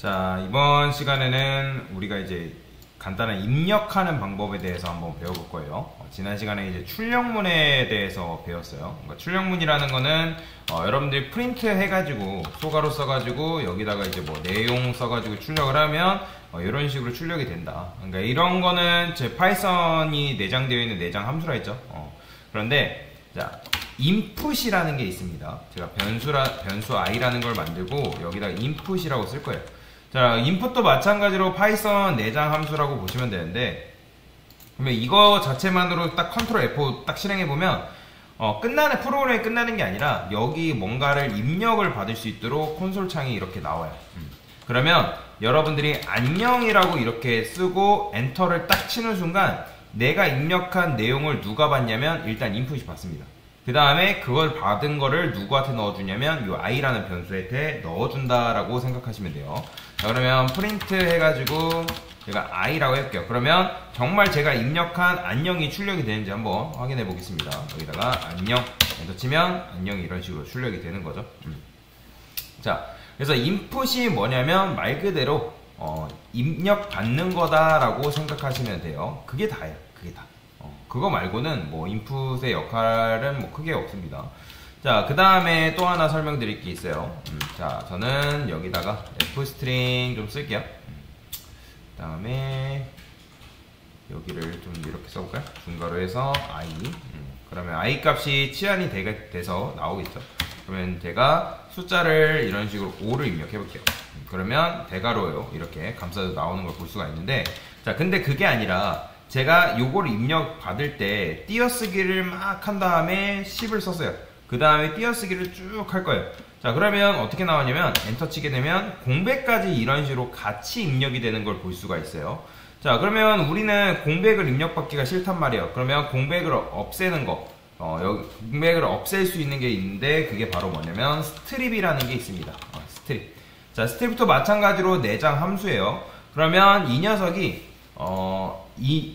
자, 이번 시간에는 우리가 이제 간단한 입력하는 방법에 대해서 한번 배워볼 거예요. 지난 시간에 이제 출력문에 대해서 배웠어요. 그러니까 출력문이라는 거는 여러분들이 프린트 해가지고 소가로 써가지고 여기다가 이제 뭐 내용 써가지고 출력을 하면 이런 식으로 출력이 된다. 그러니까 이런 거는 제 파이썬이 내장되어 있는 내장 함수라 했죠. 그런데 자, input이라는 게 있습니다. 제가 변수 i라는 걸 만들고 여기다가 input이라고 쓸 거예요. 자, input도 마찬가지로 파이썬 내장 함수라고 보시면 되는데, 그러면 이거 자체만으로 딱 컨트롤 F 딱 실행해보면 프로그램이 끝나는 게 아니라 여기 뭔가를 입력을 받을 수 있도록 콘솔 창이 이렇게 나와요. 그러면 여러분들이 안녕이라고 이렇게 쓰고 엔터를 딱 치는 순간 내가 입력한 내용을 누가 받냐면 일단 인풋이 받습니다. 그 다음에 그걸 받은 거를 누구한테 넣어주냐면 이 i라는 변수한테 넣어준다라고 생각하시면 돼요. 자, 그러면 프린트 해가지고 제가 i라고 해볼게요. 그러면 정말 제가 입력한 안녕이 출력이 되는지 한번 확인해 보겠습니다. 여기다가 안녕 엔터 치면 안녕이 이런 식으로 출력이 되는 거죠. 자, 그래서 인풋이 뭐냐면 말 그대로 입력 받는 거다라고 생각하시면 돼요. 그게 다예요. 그게 다. 그거 말고는 뭐 인풋의 역할은 뭐 크게 없습니다. 자, 그 다음에 또 하나 설명드릴 게 있어요. 자, 저는 여기다가 fstring 좀 쓸게요. 그 다음에 여기를 좀 이렇게 써볼까요? 중괄호 해서 i. 그러면 i 값이 치환이 돼서 나오겠죠. 그러면 제가 숫자를 이런 식으로 5를 입력해 볼게요. 그러면 대괄호예요. 이렇게 감싸서 나오는 걸 볼 수가 있는데, 자, 근데 그게 아니라 제가 요거를 입력 받을 때 띄어쓰기를 막 한 다음에 10을 썼어요. 그 다음에 띄어쓰기를 쭉 할 거예요. 자, 그러면 어떻게 나오냐면 엔터 치게 되면 공백까지 이런 식으로 같이 입력이 되는 걸 볼 수가 있어요. 자, 그러면 우리는 공백을 입력받기가 싫단 말이에요. 그러면 공백을 없애는 거, 여기 공백을 없앨 수 있는 게 있는데 그게 바로 뭐냐면 스트립이라는 게 있습니다. 스트립. 자, 스트립도 마찬가지로 내장 함수예요. 그러면 이 녀석이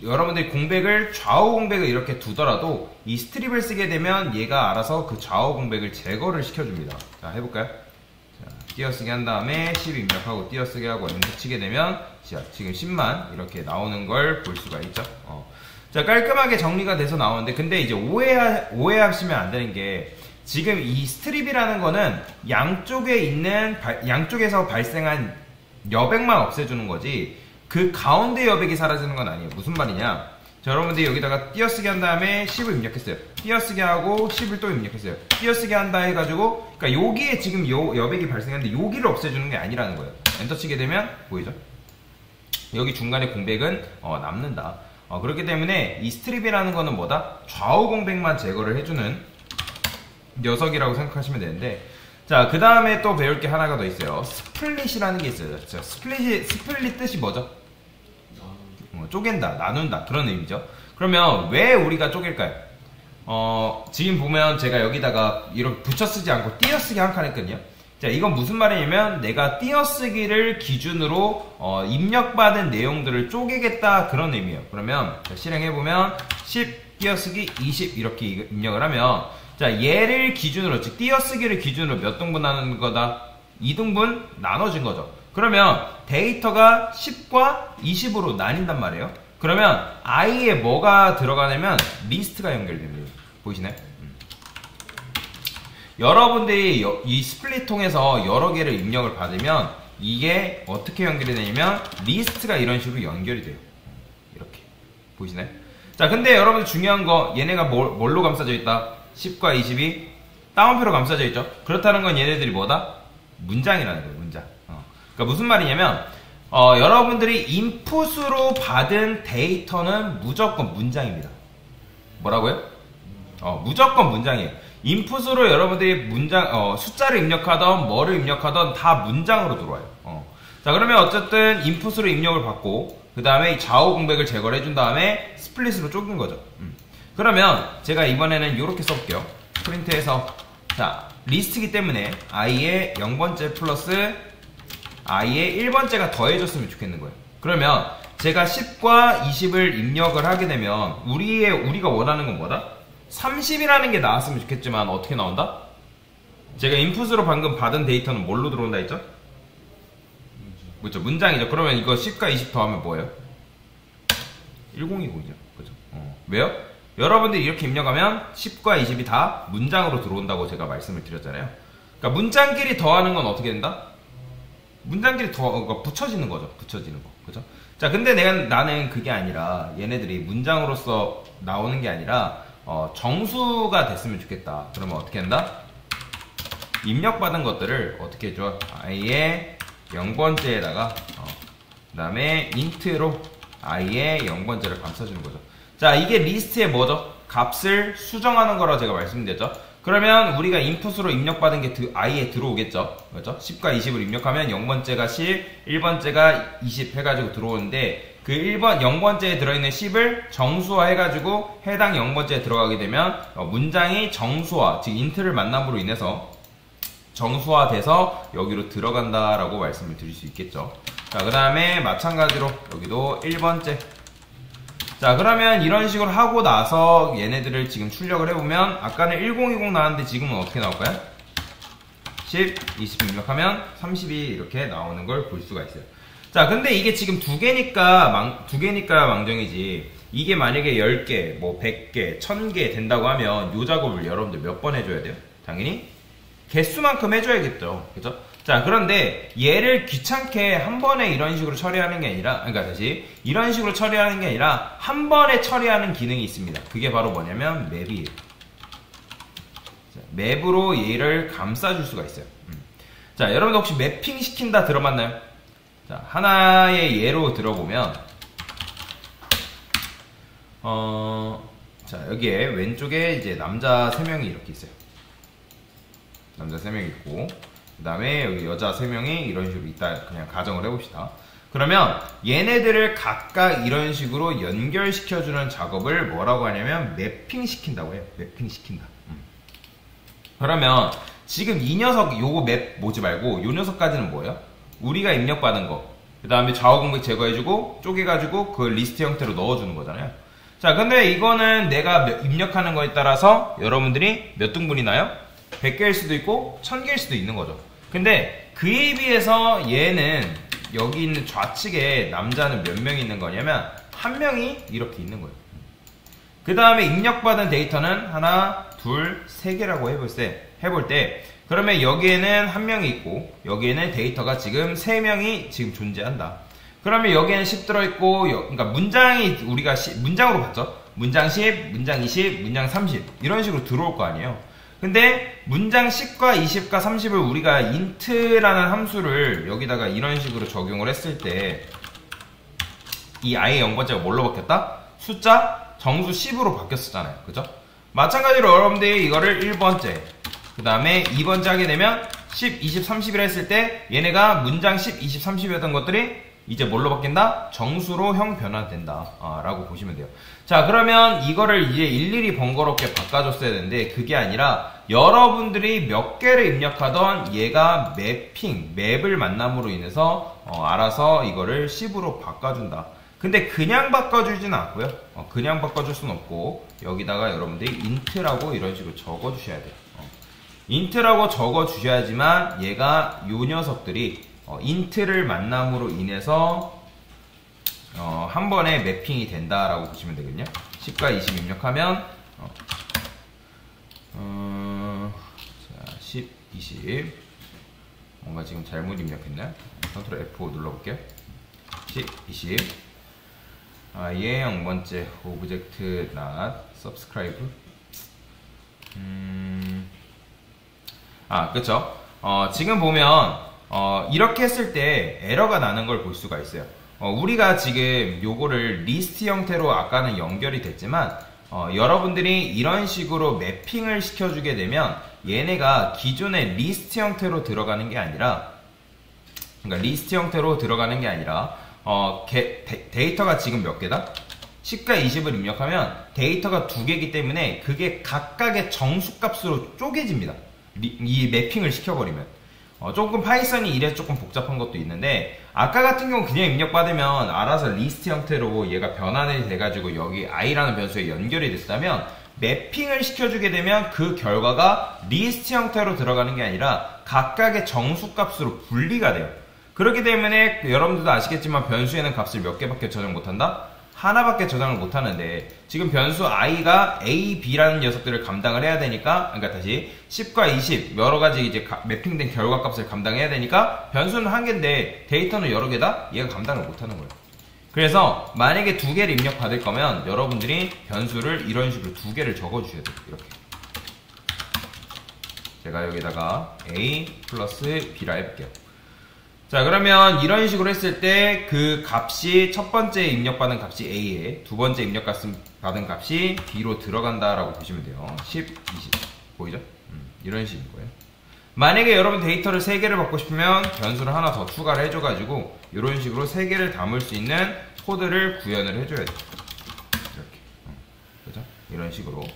여러분들이 공백을 좌우 공백을 이렇게 두더라도 이 스트립을 쓰게 되면 얘가 알아서 그 좌우 공백을 제거를 시켜줍니다. 자, 해볼까요? 자, 띄어쓰기 한 다음에 10 입력하고 띄어쓰기 하고 엔터 치게 되면 자, 지금 10만 이렇게 나오는 걸 볼 수가 있죠. 자, 깔끔하게 정리가 돼서 나오는데, 근데 이제 오해하시면 안 되는 게, 지금 이 스트립이라는 거는 양쪽에서 발생한 여백만 없애주는 거지 그 가운데 여백이 사라지는 건 아니에요. 무슨 말이냐? 자, 여러분들이 여기다가 띄어쓰기 한 다음에 10을 입력했어요. 띄어쓰기 하고 10을 또 입력했어요. 띄어쓰기 한다 해가지고, 그러니까 여기에 지금 여백이 발생했는데 여기를 없애주는 게 아니라는 거예요. 엔터 치게 되면 보이죠? 여기 중간에 공백은 남는다. 그렇기 때문에 이 스트립이라는 거는 뭐다? 좌우 공백만 제거를 해주는 녀석이라고 생각하시면 되는데, 자, 그 다음에 또 배울 게 하나가 더 있어요. 스플릿이라는 게 있어요. 자, 스플릿 뜻이 뭐죠? 쪼갠다, 나눈다, 그런 의미죠. 그러면 왜 우리가 쪼갤까요? 지금 보면 제가 여기다가 이렇게 붙여 쓰지 않고 띄어쓰기 한 칸 했거든요. 자, 이건 무슨 말이냐면 내가 띄어쓰기를 기준으로 입력받은 내용들을 쪼개겠다, 그런 의미예요. 그러면 실행해보면 10 띄어쓰기 20 이렇게 입력을 하면, 자, 얘를 기준으로, 즉 띄어쓰기를 기준으로 몇 등분 나누는 거다? 2등분 나눠진 거죠. 그러면 데이터가 10과 20으로 나뉜단 말이에요. 그러면 i에 뭐가 들어가냐면 리스트가 연결됩니다. 보이시나요? 여러분들이 이 스플릿 통해서 여러 개를 입력을 받으면 이게 어떻게 연결이 되냐면 리스트가 이런 식으로 연결이 돼요. 이렇게 보이시나요? 자, 근데 여러분 중요한 거, 얘네가 뭘로 감싸져 있다? 10과 20이 따옴표로 감싸져 있죠. 그렇다는 건 얘네들이 뭐다? 문장이라는 거예요. 문장. 그러니까 무슨 말이냐면 여러분들이 인풋으로 받은 데이터는 무조건 문장입니다. 뭐라고요? 무조건 문장이에요. 인풋으로 여러분들이 숫자를 입력하던 뭐를 입력하던 다 문장으로 들어와요. 자, 그러면 어쨌든 인풋으로 입력을 받고 그 다음에 좌우 공백을 제거를 해준 다음에 스플릿으로 쪼갠 거죠. 그러면 제가 이번에는 이렇게 써볼게요. 프린트해서, 자, 리스트이기 때문에 i의 0번째 플러스 i의 1번째가 더해졌으면 좋겠는 거예요. 그러면 제가 10과 20을 입력을 하게 되면 우리가 원하는 건 뭐다? 30이라는 게 나왔으면 좋겠지만 어떻게 나온다? 제가 인풋으로 방금 받은 데이터는 뭘로 들어온다 했죠? 그렇죠. 문장이죠. 그러면 이거 10과 20 더하면 뭐예요? 1020이죠. 그죠? 왜요? 여러분들이 이렇게 입력하면 10과 20이 다 문장으로 들어온다고 제가 말씀을 드렸잖아요. 그러니까 문장끼리 더하는 건 어떻게 된다? 문장끼리 그러니까 붙여지는 거죠. 붙여지는 거. 그죠? 자, 근데 나는 그게 아니라 얘네들이 문장으로서 나오는 게 아니라 정수가 됐으면 좋겠다. 그러면 어떻게 한다? 입력받은 것들을 어떻게 해줘? i의 0번째에다가 그 다음에 int로 i의 0번째를 감싸주는 거죠. 자, 이게 리스트의 뭐죠? 값을 수정하는 거라고 제가 말씀드렸죠. 그러면 우리가 인풋으로 입력받은 게 i에 들어오겠죠. 그렇죠? 10과 20을 입력하면 0번째가 10, 1번째가 20 해가지고 들어오는데 그 0번째에 들어있는 10을 정수화 해가지고 해당 0번째에 들어가게 되면 문장이 정수화, 즉 int를 만남으로 인해서 정수화돼서 여기로 들어간다라고 말씀을 드릴 수 있겠죠. 자, 그 다음에 마찬가지로 여기도 1번째. 자, 그러면 이런 식으로 하고 나서 얘네들을 지금 출력을 해보면 아까는 1020 나왔는데 지금은 어떻게 나올까요? 10, 20 입력하면 30이 이렇게 나오는 걸 볼 수가 있어요. 자, 근데 이게 지금 두 개니까 망정이지. 이게 만약에 10개, 뭐 100개, 1000개 된다고 하면 이 작업을 여러분들 몇 번 해줘야 돼요? 당연히 개수만큼 해줘야겠죠. 그죠? 자, 그런데 얘를 귀찮게 한 번에 이런 식으로 처리하는 게 아니라, 그러니까 다시 이런 식으로 처리하는 게 아니라 한 번에 처리하는 기능이 있습니다. 그게 바로 뭐냐면 맵이에요. 자, 맵으로 얘를 감싸줄 수가 있어요. 자, 여러분들 혹시 매핑 시킨다 들어봤나요? 자, 하나의 예로 들어보면 자, 여기에 왼쪽에 이제 남자 3명이 이렇게 있어요. 남자 3명이 있고 그 다음에 여기 여자 3명이 이런 식으로 있다 그냥 가정을 해봅시다. 그러면 얘네들을 각각 이런 식으로 연결시켜주는 작업을 뭐라고 하냐면 매핑 시킨다고 해요. 매핑 시킨다. 그러면 지금 이 녀석 요거 맵 보지 말고 요 녀석까지는 뭐예요? 우리가 입력받은 거 그 다음에 좌우 공백 제거해주고 쪼개가지고 그 리스트 형태로 넣어주는 거잖아요. 자, 근데 이거는 내가 입력하는 거에 따라서 여러분들이 몇 등분이 나요? 100개일 수도 있고 1000개일 수도 있는 거죠. 근데 그에 비해서 얘는 여기 있는 좌측에 남자는 몇 명이 있는 거냐면 한 명이 이렇게 있는 거예요. 그 다음에 입력받은 데이터는 하나, 둘, 세 개라고 해볼 때 그러면 여기에는 한 명이 있고 여기에는 데이터가 지금 3명이 지금 존재한다. 그러면 여기에는 10 들어있고 그러니까 문장이 우리가 문장으로 봤죠. 문장 10, 문장 20, 문장 30 이런 식으로 들어올 거 아니에요. 근데 문장 10과 20과 30을 우리가 int라는 함수를 여기다가 이런 식으로 적용을 했을 때 이 i의 0번째가 뭘로 바뀌었다? 숫자 정수 10으로 바뀌었었잖아요. 그죠? 마찬가지로 여러분들이 이거를 1번째 그 다음에 2번째 하게 되면 10, 20, 30이라 했을 때 얘네가 문장 10, 20, 30이었던 것들이 이제 뭘로 바뀐다? 정수로 형 변화된다 라고 보시면 돼요. 자, 그러면 이거를 이제 일일이 번거롭게 바꿔줬어야 되는데 그게 아니라 여러분들이 몇 개를 입력하던 얘가 맵을 만남으로 인해서 알아서 이거를 10으로 바꿔준다. 근데 그냥 바꿔주진 않고요. 그냥 바꿔줄 순 없고 여기다가 여러분들이 int라고 이런 식으로 적어주셔야 돼요. int라고 적어주셔야지만 얘가 요 녀석들이 int를 만남으로 인해서 한 번에 매핑이 된다라고 보시면 되거든요. 10과 20 입력하면 자, 10, 20 뭔가 지금 잘못 입력했나요? 컨트롤 F5 눌러볼게요. 10, 20 얘 0번째 오브젝트 not subscribe 그쵸? 지금 보면 이렇게 했을 때 에러가 나는 걸 볼 수가 있어요. 우리가 지금 요거를 리스트 형태로 아까는 연결이 됐지만 여러분들이 이런 식으로 매핑을 시켜주게 되면 얘네가 기존의 리스트 형태로 들어가는 게 아니라 데이터가 지금 몇 개다? 10과 20을 입력하면 데이터가 2개이기 때문에 그게 각각의 정수값으로 쪼개집니다. 이 매핑을 시켜버리면 조금 파이썬이 이래 조금 복잡한 것도 있는데 아까 같은 경우 그냥 입력받으면 알아서 리스트 형태로 얘가 변환이 돼가지고 여기 i라는 변수에 연결이 됐다면 매핑을 시켜주게 되면 그 결과가 리스트 형태로 들어가는 게 아니라 각각의 정수값으로 분리가 돼요. 그렇기 때문에 여러분들도 아시겠지만 변수에는 값을 몇 개밖에 저장 못한다? 하나밖에 저장을 못하는데 지금 변수 i가 a, b라는 녀석들을 감당을 해야 되니까, 그러니까 다시 10과 20 여러가지 이제 매핑된 결과값을 감당해야 되니까 변수는 한 개인데 데이터는 여러 개다? 얘가 감당을 못하는 거예요. 그래서 만약에 두 개를 입력받을 거면 여러분들이 변수를 이런 식으로 두 개를 적어주셔야 돼요. 이렇게 제가 여기다가 a 플러스 b라 해볼게요. 자, 그러면 이런 식으로 했을 때 그 값이 첫 번째 입력받은 값이 a에 두 번째 입력받은 값이 b로 들어간다라고 보시면 돼요. 10, 20 보이죠? 이런 식인 거예요. 만약에 여러분 데이터를 3개를 받고 싶으면 변수를 하나 더 추가를 해줘가지고 이런 식으로 3개를 담을 수 있는 코드를 구현을 해줘야 돼요. 이렇게. 그죠? 이런 식으로.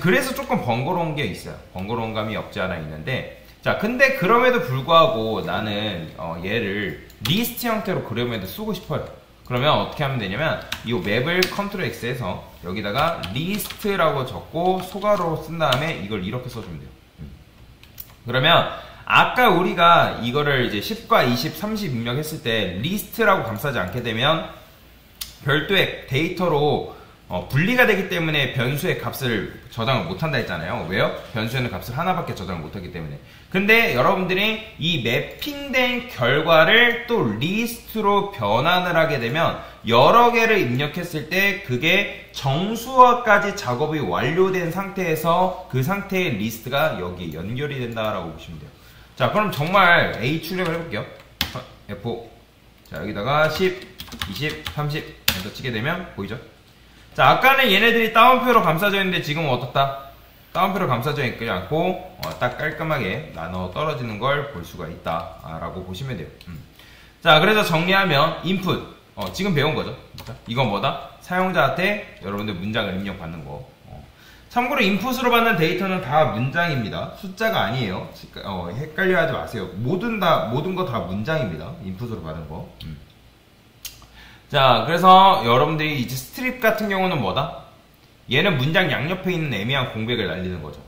그래서 조금 번거로운 게 있어요. 번거로운 감이 없지 않아 있는데, 자, 근데 그럼에도 불구하고 나는 얘를 리스트 형태로 그럼에도 쓰고 싶어요. 그러면 어떻게 하면 되냐면 이 맵을 컨트롤 X에서 여기다가 리스트라고 적고 소괄호로 쓴 다음에 이걸 이렇게 써주면 돼요. 그러면 아까 우리가 이거를 이제 10과 20, 30 입력했을 때 리스트라고 감싸지 않게 되면 별도의 데이터로 분리가 되기 때문에 변수의 값을 저장을 못한다 했잖아요. 왜요? 변수에는 값을 하나밖에 저장을 못하기 때문에. 근데 여러분들이 이 매핑된 결과를 또 리스트로 변환을 하게 되면 여러 개를 입력했을 때 그게 정수화까지 작업이 완료된 상태에서 그 상태의 리스트가 여기 연결이 된다라고 보시면 돼요. 자, 그럼 정말 A 출력을 해볼게요. F5. 자, 여기다가 10, 20, 30 엔터 치게 되면 보이죠? 자, 아까는 얘네들이 따옴표로 감싸져 있는데 지금은 어떻다? 따옴표로 감싸져 있지 않고 딱 깔끔하게 나눠 떨어지는 걸 볼 수가 있다 라고 보시면 돼요. 자, 그래서 정리하면 인풋 지금 배운 거죠. 이건 뭐다? 사용자한테 여러분들 문장을 입력받는 거. 참고로 인풋으로 받는 데이터는 다 문장입니다. 숫자가 아니에요. 헷갈려 하지 마세요. 모든 거 다 문장입니다. 인풋으로 받은 거. 자, 그래서 여러분들이 이제 스트립 같은 경우는 뭐다? 얘는 문장 양옆에 있는 애매한 공백을 날리는 거죠.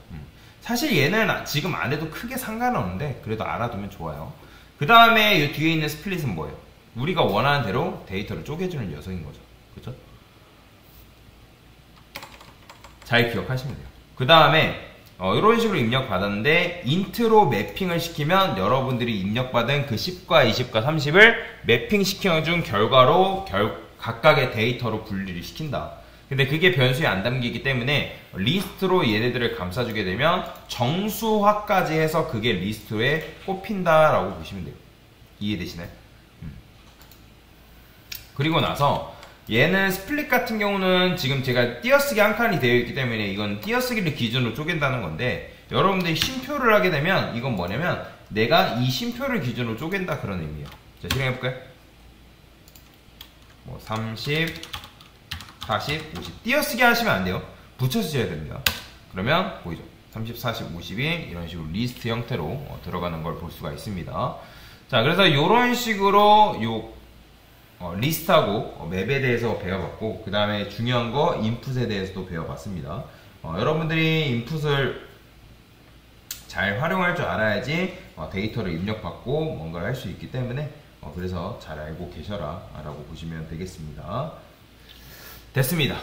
사실 얘는 지금 안 해도 크게 상관은 없는데 그래도 알아두면 좋아요. 그 다음에 이 뒤에 있는 스플릿은 뭐예요? 우리가 원하는 대로 데이터를 쪼개주는 녀석인 거죠. 그쵸? 잘 기억하시면 돼요. 그 다음에 이런 식으로 입력받았는데 인트로 매핑을 시키면 여러분들이 입력받은 그 10과 20과 30을 매핑 시켜준 결과로 각각의 데이터로 분리를 시킨다. 근데 그게 변수에 안 담기기 때문에 리스트로 얘네들을 감싸주게 되면 정수화까지 해서 그게 리스트에 꼽힌다라고 보시면 돼요. 이해되시나요? 그리고 나서 얘는 스플릿 같은 경우는 지금 제가 띄어쓰기 한 칸이 되어 있기 때문에 이건 띄어쓰기를 기준으로 쪼갠다는 건데, 여러분들이 쉼표를 하게 되면 이건 뭐냐면 내가 이 쉼표를 기준으로 쪼갠다 그런 의미예요. 자, 실행해볼까요? 30, 40, 50 띄어쓰기 하시면 안 돼요. 붙여서 써야 됩니다. 그러면 보이죠? 30, 40, 50이 이런 식으로 리스트 형태로 들어가는 걸 볼 수가 있습니다. 자, 그래서 이런 식으로 리스트하고 맵에 대해서 배워봤고, 그 다음에 중요한 거 인풋에 대해서도 배워봤습니다. 여러분들이 인풋을 잘 활용할 줄 알아야지 데이터를 입력받고 뭔가를 할 수 있기 때문에 그래서 잘 알고 계셔라 라고 보시면 되겠습니다. 됐습니다.